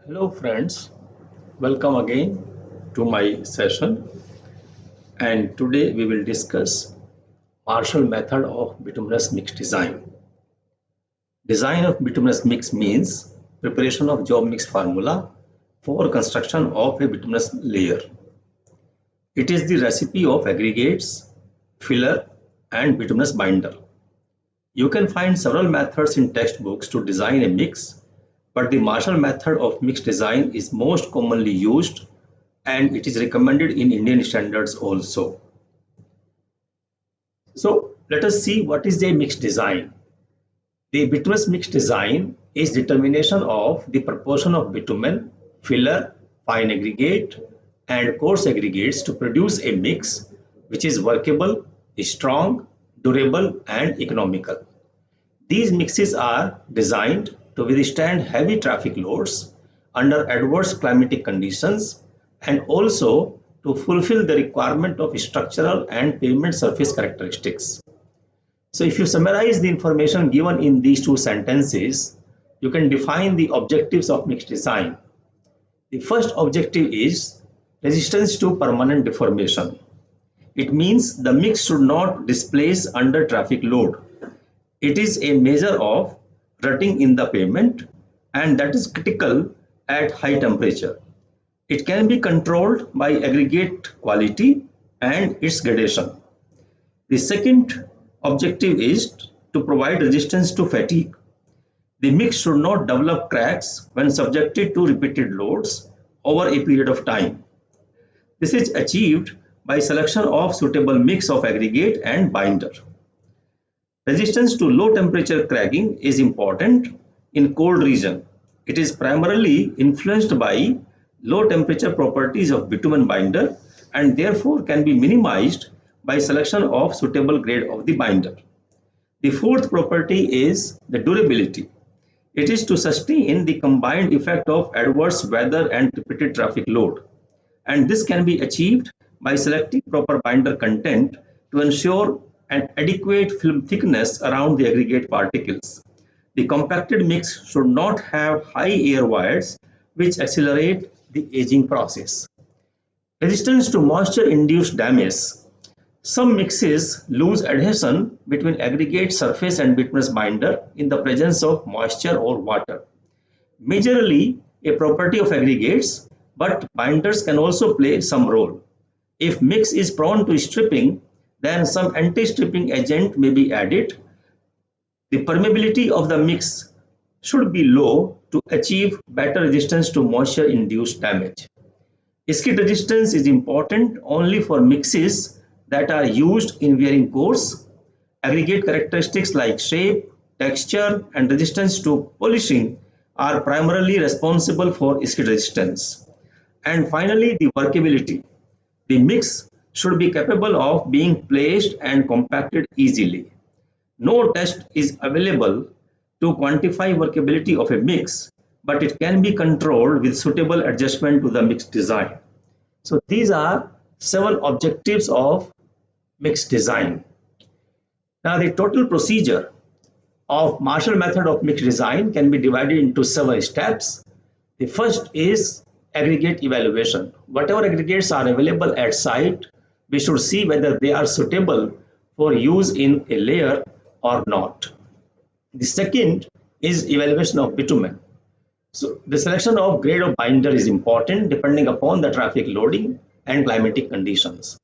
Hello friends, welcome again to my session, and today we will discuss Marshall method of bituminous mix design. Design of bituminous mix means preparation of job mix formula for construction of a bituminous layer. It is the recipe of aggregates, filler and bituminous binder. You can find several methods in textbooks to design a mix, but the Marshall method of mix design is most commonly used and it is recommended in Indian standards also. So let us see what is the mix design. The bituminous mix design is determination of the proportion of bitumen, filler, fine aggregate and coarse aggregates to produce a mix which is workable, strong, durable and economical. These mixes are designed to withstand heavy traffic loads under adverse climatic conditions and also to fulfill the requirement of structural and pavement surface characteristics. So if you summarize the information given in these two sentences, you can define the objectives of mix design. The first objective is resistance to permanent deformation. It means the mix should not displace under traffic load. It is a measure of rutting in the pavement and that is critical at high temperature. It can be controlled by aggregate quality and its gradation. The second objective is to provide resistance to fatigue. The mix should not develop cracks when subjected to repeated loads over a period of time. This is achieved by selection of suitable mix of aggregate and binder. Resistance to low temperature cracking is important in cold region. It is primarily influenced by low temperature properties of bitumen binder and therefore can be minimized by selection of suitable grade of the binder. The fourth property is the durability. It is to sustain the combined effect of adverse weather and repeated traffic load. And this can be achieved by selecting proper binder content to ensure an adequate film thickness around the aggregate particles. The compacted mix should not have high air voids which accelerate the aging process. Resistance to moisture induced damage. Some mixes lose adhesion between aggregate surface and bituminous binder in the presence of moisture or water. Majorly a property of aggregates, but binders can also play some role. If mix is prone to stripping, then some anti-stripping agent may be added. The permeability of the mix should be low to achieve better resistance to moisture-induced damage. Skid resistance is important only for mixes that are used in wearing course. Aggregate characteristics like shape, texture, and resistance to polishing are primarily responsible for skid resistance. And finally, the workability. The mix should be capable of being placed and compacted easily. No test is available to quantify workability of a mix, but it can be controlled with suitable adjustment to the mix design. So these are several objectives of mix design. Now the total procedure of Marshall method of mix design can be divided into several steps. The first is aggregate evaluation. Whatever aggregates are available at site, we should see whether they are suitable for use in a layer or not. The second is evaluation of bitumen. So the selection of grade of binder is important depending upon the traffic loading and climatic conditions.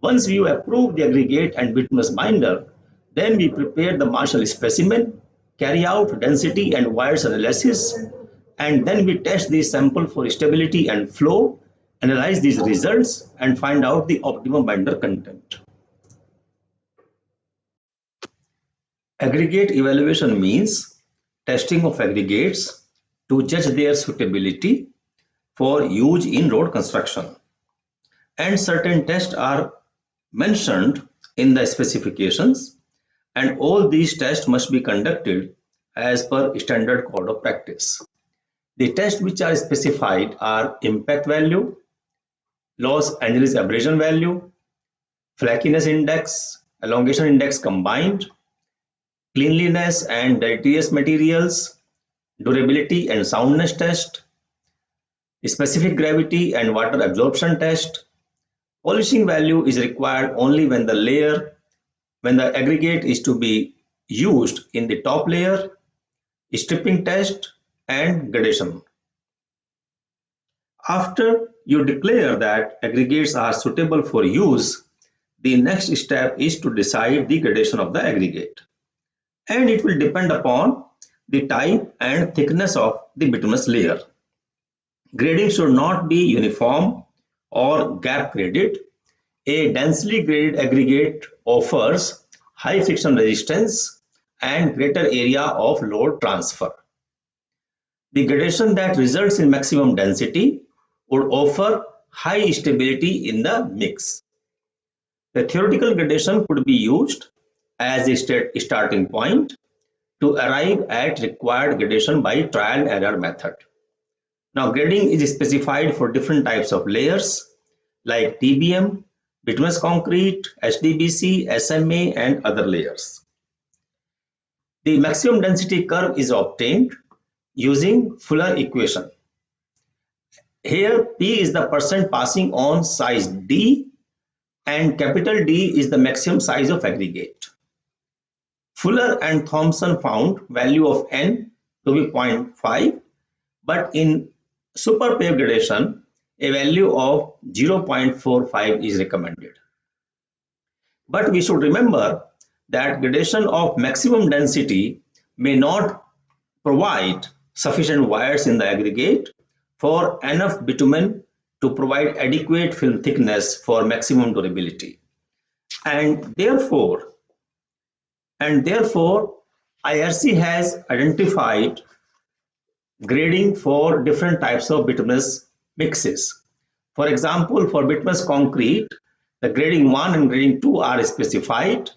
Once we approve the aggregate and bituminous binder, then we prepare the Marshall specimen, carry out density and wires analysis, and then we test the sample for stability and flow, analyze these results, and find out the optimum binder content. Aggregate evaluation means testing of aggregates to judge their suitability for use in road construction. And certain tests are mentioned in the specifications, and all these tests must be conducted as per standard code of practice. The tests which are specified are impact value, Los Angeles abrasion value, flakiness index, elongation index combined, cleanliness and deleterious materials, durability and soundness test, specific gravity and water absorption test. Polishing value is required only when the aggregate is to be used in the top layer, stripping test, and gradation. After you declare that aggregates are suitable for use, the next step is to decide the gradation of the aggregate. And it will depend upon the type and thickness of the bituminous layer. Grading should not be uniform or gap graded. A densely graded aggregate offers high friction resistance and greater area of load transfer. The gradation that results in maximum density would offer high stability in the mix. The theoretical gradation could be used as a starting point to arrive at required gradation by trial and error method. Now, grading is specified for different types of layers like TBM, bituminous concrete, HDBC, SMA, and other layers. The maximum density curve is obtained using Fuller equation. Here, P is the percent passing on size D and capital D is the maximum size of aggregate. Fuller and Thomson found value of N to be 0.5, but in super pave gradation, a value of 0.45 is recommended. But we should remember that gradation of maximum density may not provide sufficient wires in the aggregate for enough bitumen to provide adequate film thickness for maximum durability. And therefore, IRC has identified grading for different types of bituminous mixes. For example, for bituminous concrete, the grading 1 and grading 2 are specified,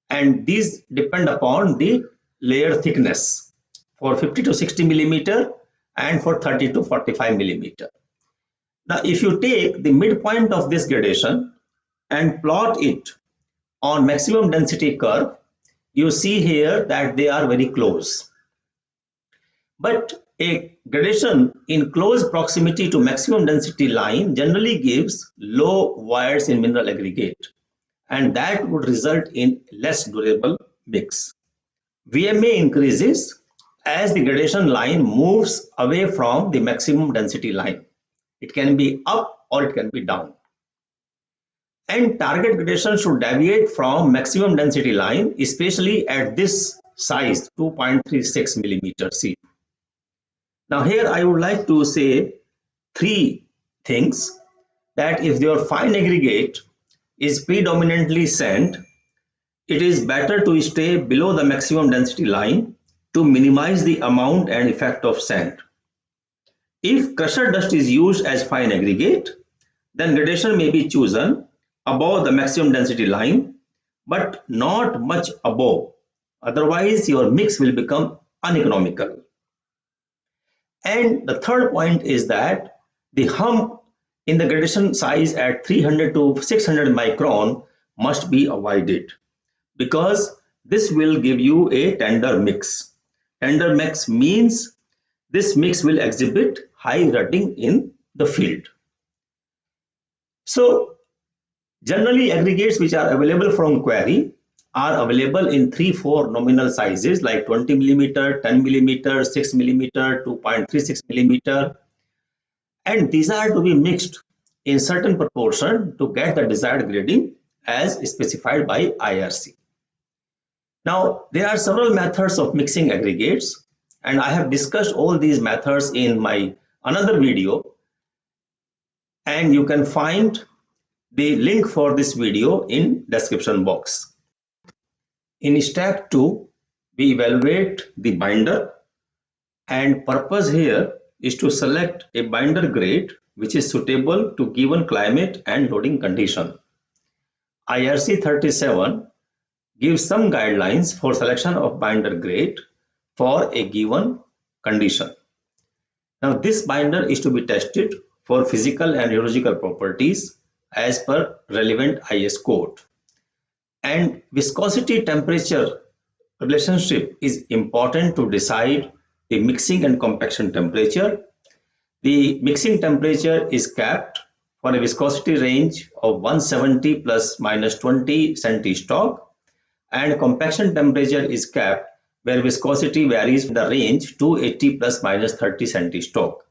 and these depend upon the layer thickness for 50 to 60 millimeter and for 30 to 45 millimeter. Now, if you take the midpoint of this gradation and plot it on maximum density curve, you see here that they are very close. But a gradation in close proximity to maximum density line generally gives low wires in mineral aggregate, and that would result in less durable mix. VMA increases as the gradation line moves away from the maximum density line. It can be up or it can be down. And target gradation should deviate from maximum density line, especially at this size 2.36 millimeter C. Now here I would like to say three things: that if your fine aggregate is predominantly sand, it is better to stay below the maximum density line to minimize the amount and effect of sand. If crusher dust is used as fine aggregate, then gradation may be chosen above the maximum density line, but not much above. Otherwise, your mix will become uneconomical. And the third point is that the hump in the gradation size at 300 to 600 micron must be avoided, because this will give you a tender mix. Tender mix means this mix will exhibit high rutting in the field. So generally aggregates which are available from quarry are available in 3-4 nominal sizes like 20 millimeter, 10 millimeter, 6 millimeter, 2.36 millimeter, and these are to be mixed in certain proportion to get the desired grading as specified by IRC. Now there are several methods of mixing aggregates, and I have discussed all these methods in my another video, and you can find the link for this video in description box. In step 2, we evaluate the binder, and purpose here is to select a binder grade which is suitable to given climate and loading condition. IRC 37 gives some guidelines for selection of binder grade for a given condition. Now this binder is to be tested for physical and rheological properties as per relevant IS code. And viscosity temperature relationship is important to decide the mixing and compaction temperature. The mixing temperature is capped for a viscosity range of 170 plus minus 20 centistoke, and compaction temperature is capped where viscosity varies in the range 280 plus minus 30 centistoke.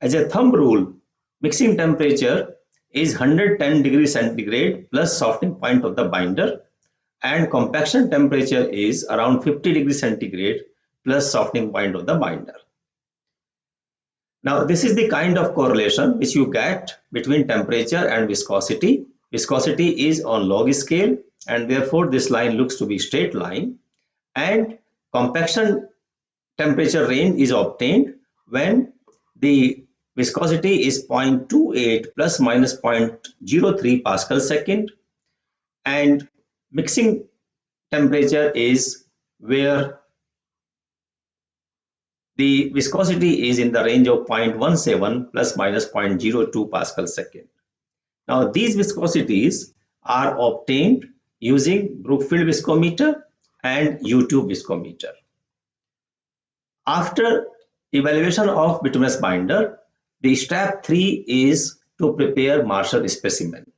As a thumb rule, mixing temperature is 110 degrees centigrade plus softening point of the binder, and compaction temperature is around 50 degrees centigrade plus softening point of the binder. Now, this is the kind of correlation which you get between temperature and viscosity. Viscosity is on log scale, and therefore this line looks to be straight line, and compaction temperature range is obtained when the viscosity is 0.28 plus minus 0.03 Pascal second, and mixing temperature is where the viscosity is in the range of 0.17 plus minus 0.02 Pascal second. Now, these viscosities are obtained using Brookfield viscometer and U-tube viscometer. After evaluation of bituminous binder, the step 3 is to prepare Marshall specimen.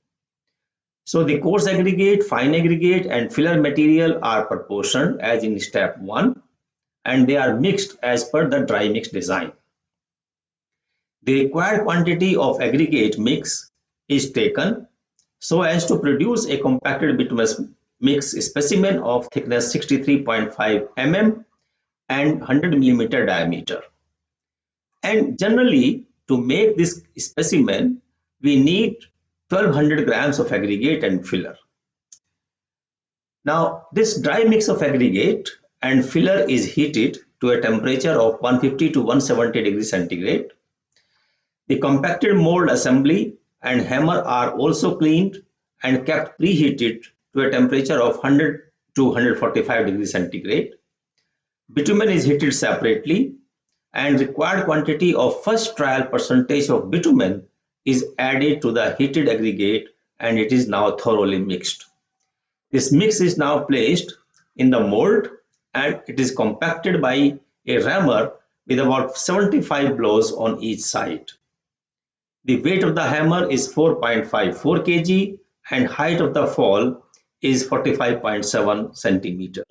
So the coarse aggregate, fine aggregate and filler material are proportioned as in step 1, and they are mixed as per the dry mix design. The required quantity of aggregate mix is taken so as to produce a compacted bituminous mix specimen of thickness 63.5 mm and 100 mm diameter. And generally, to make this specimen, we need 1200 grams of aggregate and filler. Now, this dry mix of aggregate and filler is heated to a temperature of 150 to 170 degrees centigrade. The compacted mold assembly and hammer are also cleaned and kept preheated to a temperature of 100 to 145 degrees centigrade. Bitumen is heated separately, and required quantity of first trial percentage of bitumen is added to the heated aggregate, and it is now thoroughly mixed. This mix is now placed in the mold, and it is compacted by a rammer with about 75 blows on each side. The weight of the hammer is 4.54 kg and height of the fall is 45.7 centimeter.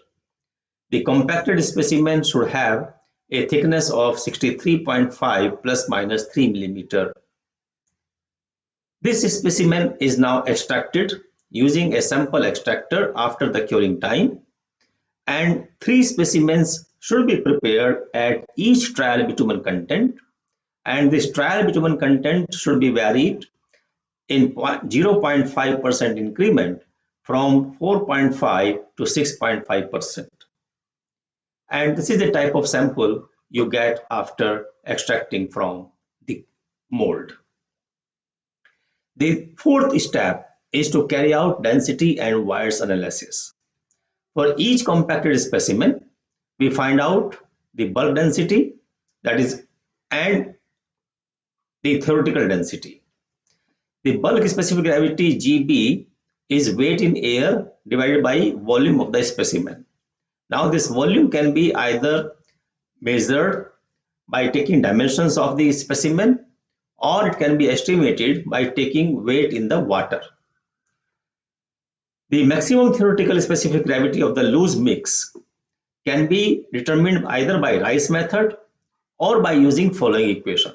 The compacted specimen should have a thickness of 63.5 plus minus 3 millimeter. This specimen is now extracted using a sample extractor after the curing time, and 3 specimens should be prepared at each trial bitumen content, and this trial bitumen content should be varied in 0.5% increment from 4.5 to 6.5%. And this is the type of sample you get after extracting from the mold. The fourth step is to carry out density and wires analysis. For each compacted specimen, we find out the bulk density, that is, and the theoretical density. The bulk specific gravity GB is weight in air divided by volume of the specimen. Now, this volume can be either measured by taking dimensions of the specimen, or it can be estimated by taking weight in the water. The maximum theoretical specific gravity of the loose mix can be determined either by Rice method or by using following equation.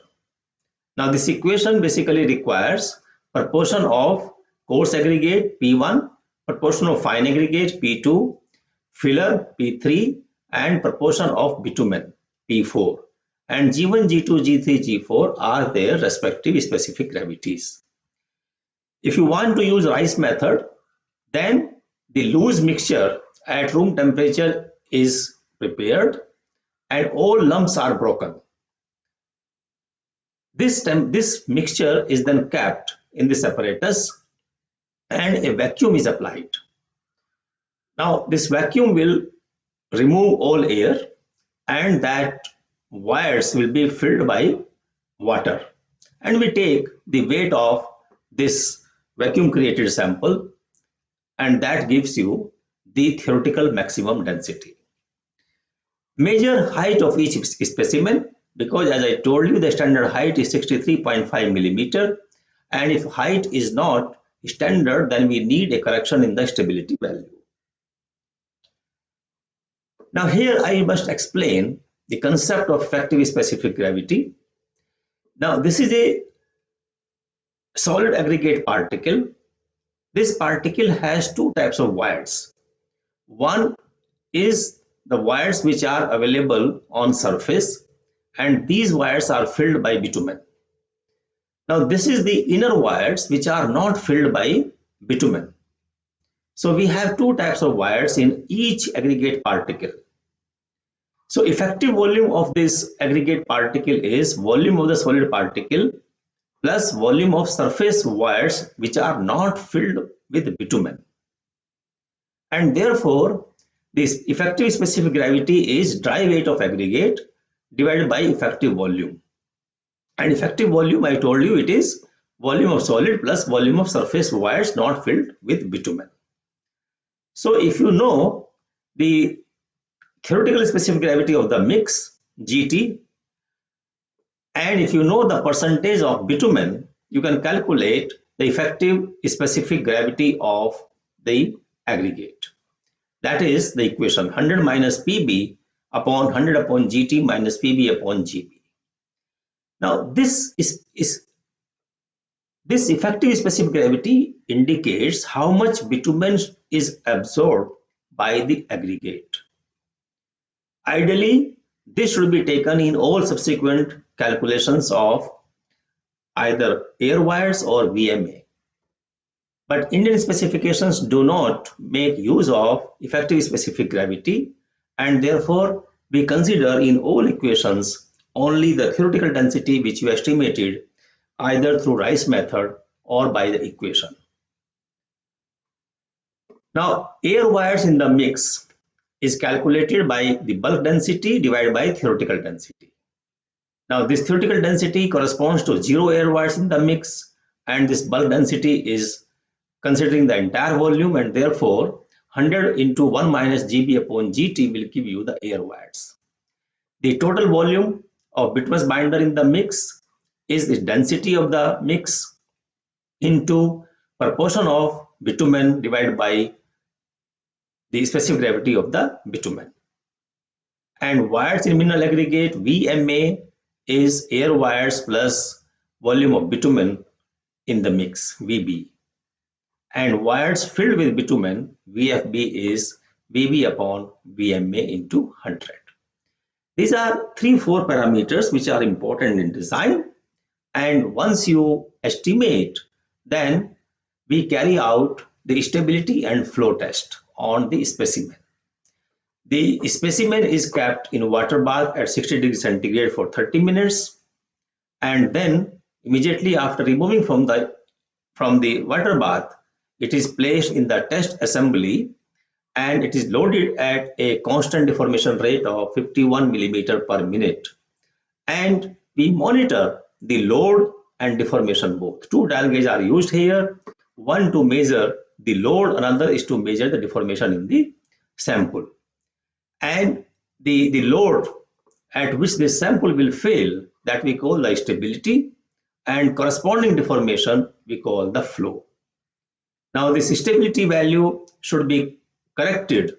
Now, this equation basically requires proportion of coarse aggregate P1, proportion of fine aggregate P2, filler P3, and proportion of bitumen P4, and G1, G2, G3, G4 are their respective specific gravities. If you want to use Rice method, then the loose mixture at room temperature is prepared and all lumps are broken. This mixture is then kept in this apparatus and a vacuum is applied. Now, this vacuum will remove all air, and that wires will be filled by water, and we take the weight of this vacuum created sample, and that gives you the theoretical maximum density. Measure height of each specimen because as I told you, the standard height is 63.5 millimeter, and if height is not standard, then we need a correction in the stability value. Now here I must explain the concept of effective specific gravity. Now this is a solid aggregate particle. This particle has two types of wires. One is the wires which are available on surface, and these wires are filled by bitumen. Now this is the inner wires which are not filled by bitumen. So we have two types of wires in each aggregate particle. So effective volume of this aggregate particle is volume of the solid particle plus volume of surface wires which are not filled with bitumen. And therefore, this effective specific gravity is dry weight of aggregate divided by effective volume. And effective volume, I told you, it is volume of solid plus volume of surface wires not filled with bitumen. So if you know the theoretical specific gravity of the mix, GT, and if you know the percentage of bitumen, you can calculate the effective specific gravity of the aggregate. That is the equation 100 minus Pb upon 100 upon GT minus Pb upon Gb. Now this effective specific gravity indicates how much bitumen is absorbed by the aggregate. Ideally, this should be taken in all subsequent calculations of either air wires or VMA. But Indian specifications do not make use of effective specific gravity, and therefore we consider in all equations only the theoretical density which you estimated either through Rice method or by the equation. Now, air wires in the mix is calculated by the bulk density divided by theoretical density. Now this theoretical density corresponds to 0 air wires in the mix, and this bulk density is considering the entire volume, and therefore 100 into 1 minus Gb upon Gt will give you the air wires. The total volume of bituminous binder in the mix is the density of the mix into proportion of bitumen divided by the specific gravity of the bitumen. And wires in mineral aggregate, VMA, is air wires plus volume of bitumen in the mix, VB. And wires filled with bitumen, VFB, is VB upon VMA into 100. These are 3-4 parameters which are important in design, and once you estimate, then we carry out the stability and flow test on the specimen. The specimen is kept in water bath at 60 degrees centigrade for 30 minutes, and then immediately after removing from the water bath, it is placed in the test assembly, and it is loaded at a constant deformation rate of 51 millimeter per minute, and we monitor the load and deformation both. Two dial gauges are used here, one to measure the load, another is to measure the deformation in the sample. And the load at which this sample will fail, that we call the stability, and corresponding deformation we call the flow. Now this stability value should be corrected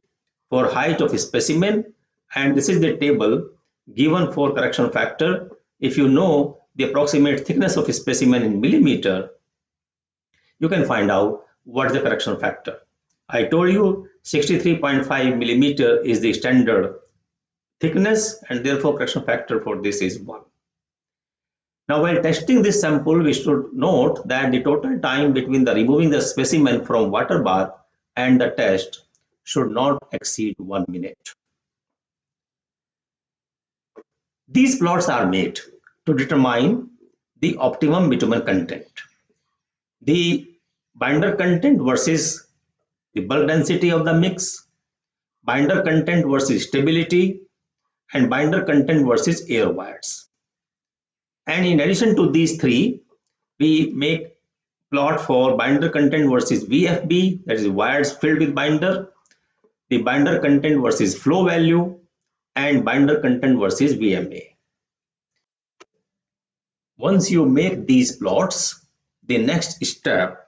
for height of a specimen, and this is the table given for correction factor. If you know the approximate thickness of a specimen in millimeter, you can find out what is the correction factor. I told you 63.5 millimeter is the standard thickness, and therefore correction factor for this is 1. Now while testing this sample, we should note that the total time between the removing the specimen from water bath and the test should not exceed 1 minute. These plots are made to determine the optimum bitumen content. The binder content versus the bulk density of the mix, binder content versus stability, and binder content versus air wires. And in addition to these three, we make plot for binder content versus VFB, that is wires filled with binder, the binder content versus flow value, and binder content versus VMA. Once you make these plots, the next step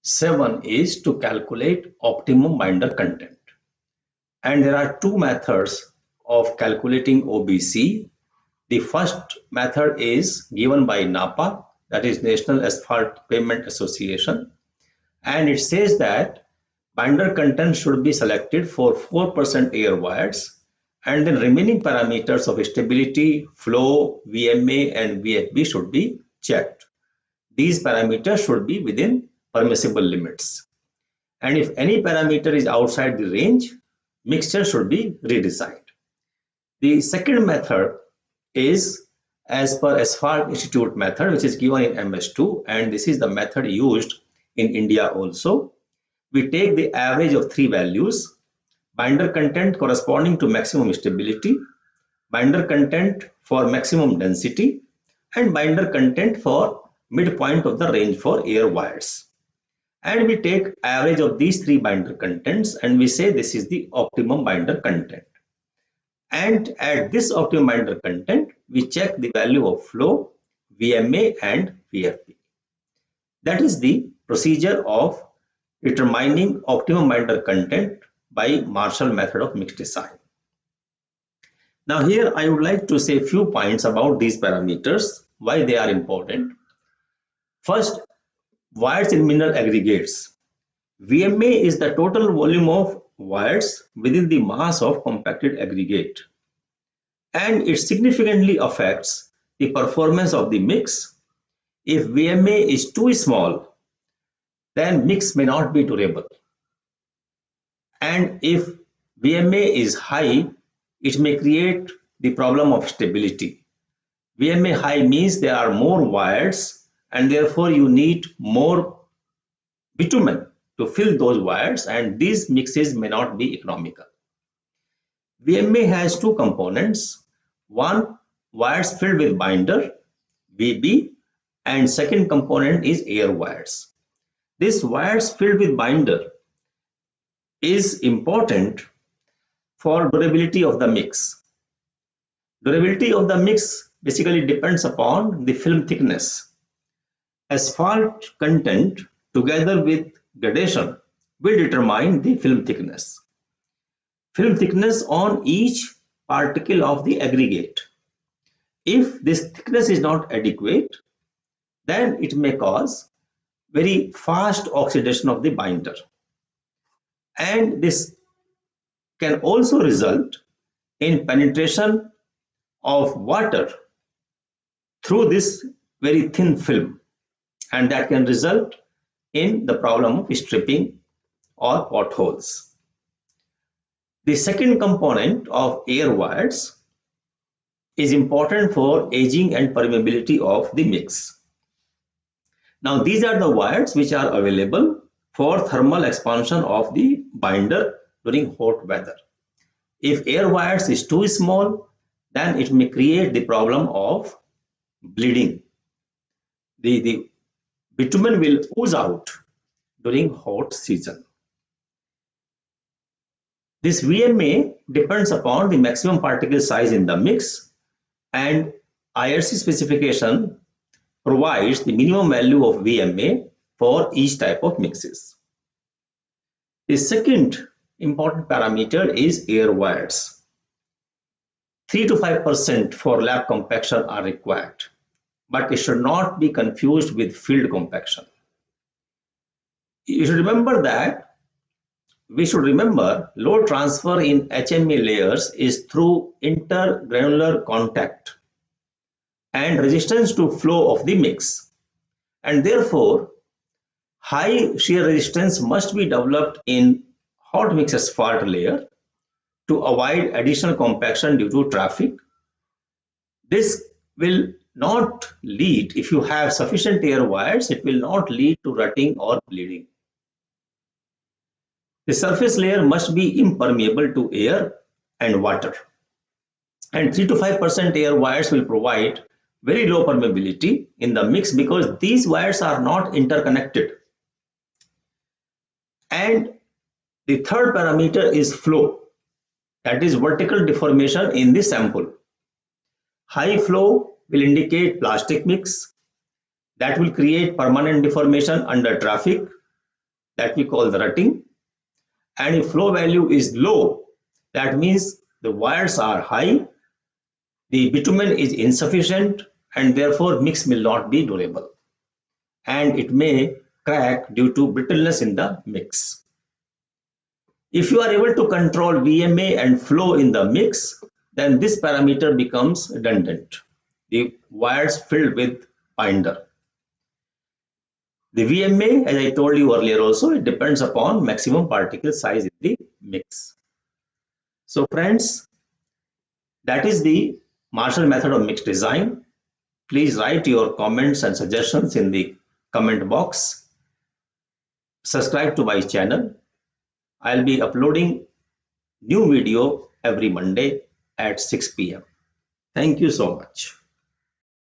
7 is to calculate optimum binder content. And there are two methods of calculating OBC. The first method is given by NAPA, that is National Asphalt Pavement Association, and it says that binder content should be selected for 4% air wires, and then remaining parameters of stability, flow, VMA and VFB should be checked. These parameters should be within permissible limits. And if any parameter is outside the range, mixture should be redesigned. The second method is as per Asphalt Institute method, which is given in MS2, and this is the method used in India also. We take the average of three values: binder content corresponding to maximum stability, binder content for maximum density, and binder content for midpoint of the range for air wires. And we take average of these three binder contents and we say this is the optimum binder content. And at this optimum binder content, we check the value of flow, VMA and VFB. That is the procedure of determining optimum binder content by Marshall method of mixed design. Now here I would like to say a few points about these parameters, why they are important. First, wires in mineral aggregates. VMA is the total volume of wires within the mass of compacted aggregate, and it significantly affects the performance of the mix. If VMA is too small, then mix may not be durable, and if VMA is high, it may create the problem of stability. VMA high means there are more wires and therefore you need more bitumen to fill those wires, and these mixes may not be economical. VMA has two components. One, wires filled with binder, VB, and second component is air wires. This wires filled with binder is important for durability of the mix. Durability of the mix basically depends upon the film thickness. Asphalt content together with gradation will determine the film thickness. Film thickness on each particle of the aggregate. If this thickness is not adequate, then it may cause very fast oxidation of the binder. And this can also result in penetration of water through this very thin film, and that can result in the problem of stripping or potholes. The second component of air wires is important for aging and permeability of the mix. Now these are the wires which are available for thermal expansion of the binder during hot weather. If air wires is too small, then it may create the problem of bleeding. The bitumen will ooze out during hot season. This VMA depends upon the maximum particle size in the mix, and IRC specification provides the minimum value of VMA for each type of mixes. The second important parameter is air wires. 3 to 5% for lap compaction are required, but it should not be confused with field compaction. You should remember that load transfer in HME layers is through intergranular contact and resistance to flow of the mix, and therefore high shear resistance must be developed in hot mix asphalt layer to avoid additional compaction due to traffic. This will not lead, if you have sufficient air wires, it will not lead to rutting or bleeding. The surface layer must be impermeable to air and water, and 3 to 5% air wires will provide very low permeability in the mix because these wires are not interconnected. And the third parameter is flow, that is vertical deformation in the sample. High flow will indicate plastic mix, that will create permanent deformation under traffic, that we call the rutting. And if flow value is low, that means the wires are high, the bitumen is insufficient, and therefore mix will not be durable, and it may crack due to brittleness in the mix. If you are able to control VMA and flow in the mix, then this parameter becomes redundant. The wires filled with binder. The VMA, as I told you earlier also, it depends upon maximum particle size in the mix. So friends, that is the Marshall method of mix design. Please write your comments and suggestions in the comment box. Subscribe to my channel. I'll be uploading new video every Monday at 6 p.m. Thank you so much.